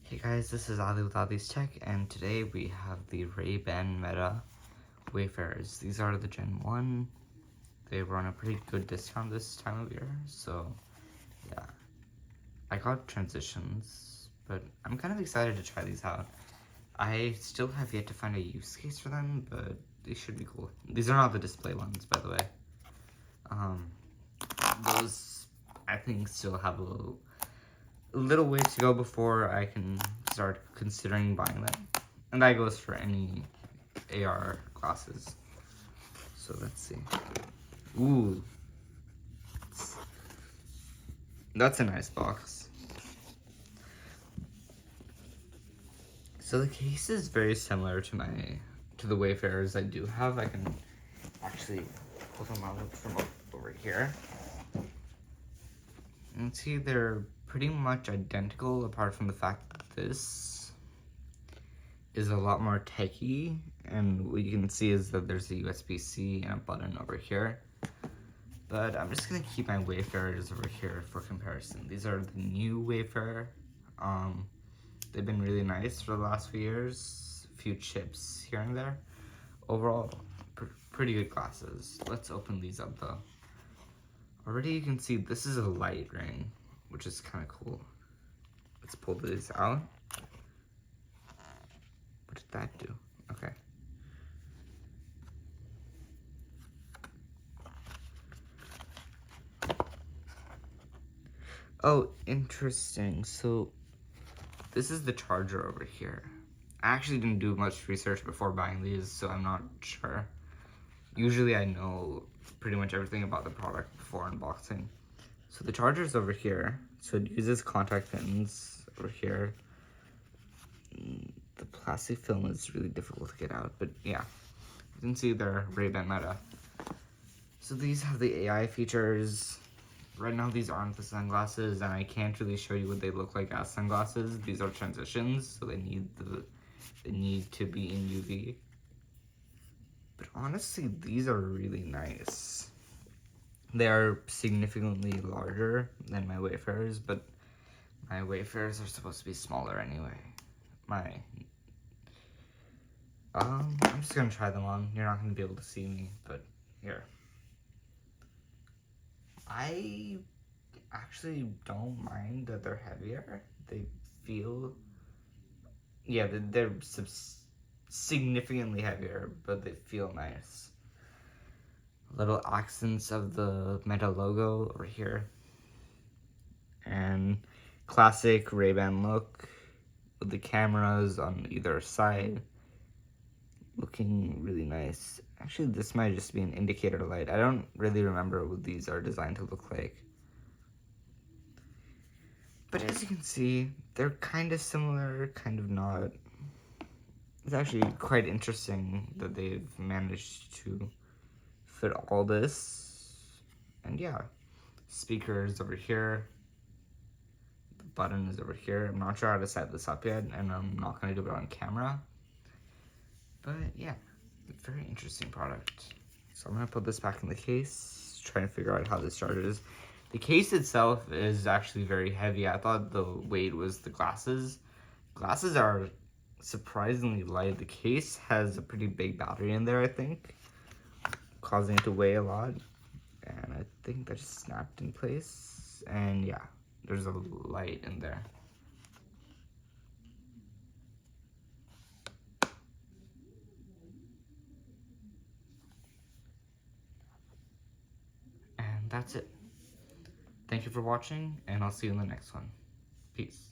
Hey guys, this is Ali with Ali's Tech, and today we have the Ray-Ban Meta Wayfarers. These are the Gen 1. They were on a pretty good discount this time of year, so yeah. I got transitions, but I'm kind of excited to try these out. I still have yet to find a use case for them, but they should be cool. These are not the display ones, by the way. Those, I think, still have a little way to go before I can start considering buying them. And that goes for any AR glasses. So let's see. Ooh. That's a nice box. So the case is very similar to the Wayfarers I do have. I can actually pull them out from over here. And see, they're pretty much identical apart from the fact that this is a lot more techy, and what you can see is that there's a USB-C and a button over here. But I'm just gonna keep my Wayfarers over here for comparison. These are the new Wayfarer. They've been really nice for the last few years. A few chips here and there. Overall, pretty good glasses. Let's open these up though. Already you can see this is a light ring, which is kind of cool. Let's pull these out. What did that do? Okay. Oh, interesting. So this is the charger over here. I actually didn't do much research before buying these, so I'm not sure. Usually I know pretty much everything about the product before unboxing. So the charger's over here. So it uses contact pins over here. The plastic film is really difficult to get out, but yeah. You can see they're Ray-Ban Meta. So these have the AI features. Right now these aren't the sunglasses, and I can't really show you what they look like as sunglasses. These are transitions, so they need to be in UV. But honestly, these are really nice. They are significantly larger than my Wayfarers, but my Wayfarers are supposed to be smaller anyway. I'm just gonna try them on. You're not gonna be able to see me, but here. I actually don't mind that they're heavier. They feel, yeah, they're significantly heavier, but they feel nice. Little accents of the Meta logo over here. And classic Ray-Ban look with the cameras on either side. Looking really nice. Actually, this might just be an indicator light. I don't really remember what these are designed to look like. But as you can see, they're kind of similar, kind of not. It's actually quite interesting that they've managed to fit all this. And yeah, speakers over here. The button is over here. I'm not sure how to set this up yet, and I'm not going to do it on camera. But yeah, very interesting product. So I'm going to put this back in the case, trying to figure out how this charges. The case itself is actually very heavy. I thought the weight was the glasses. Glasses are surprisingly light. The case has a pretty big battery in there, I think, causing it to weigh a lot. And I think that just snapped in place. And yeah, there's a light in there. And that's it. Thank you for watching, and I'll see you in the next one. Peace.